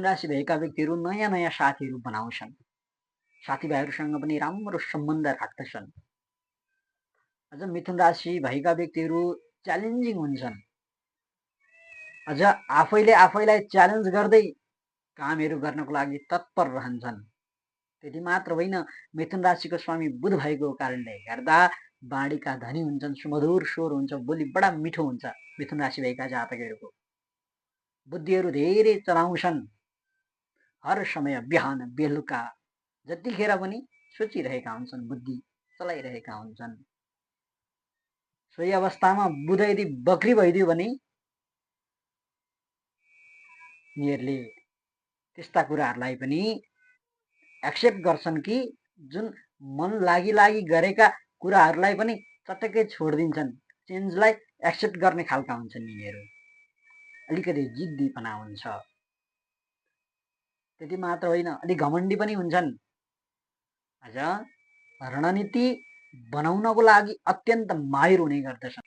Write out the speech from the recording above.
राशि भएका व्यक्तिहरू नयाँ नयाँ साथीहरू बनाउँछन्, साथीभाइहरूसँग पनि राम्रो सम्बन्ध राख्दछन्। अझ मिथुन राशि भएका व्यक्तिहरू च्यालेन्जिङ हुन्छन्, अझ आफैले आफैलाई च्यालेन्ज गर्दै कामहरू गर्नको लागि तत्पर रहन्छन्। त्यति मात्र होइन, मिथुन राशिको स्वामी बुध भएको कारणले गर्दा बाणीका धनी हुन्छन्, सुमधुर स्वर हुन्छ, बोली बडा मिठो हुन्छ मिथुन राशि भएका जातकहरूको। बुद्धिहरू धेरै चलाउँछन्, हर समय बिहान बेलुका जतिखेर पनि सोचिरहेका हुन्छन्, बुद्धि चलाइरहेका हुन्छन्। सोही अवस्थामा बुध यदि बक्री भइदियो भने यिनीहरूले त्यस्ता कुराहरूलाई पनि एक्सेप्ट गर्छन् कि जुन मन लागि लागि गरेका कुराहरूलाई पनि चटक्कै छोडिदिन्छन्, चेन्जलाई एक्सेप्ट गर्ने खालका हुन्छन् यिनीहरू। अलिकति जिद्दीपना हुन्छ। त्यति मात्र होइन, अलिक घमण्डी पनि हुन्छन्। अझ रणनीति बनाउनको लागि अत्यन्त माहिर हुने गर्दछन्।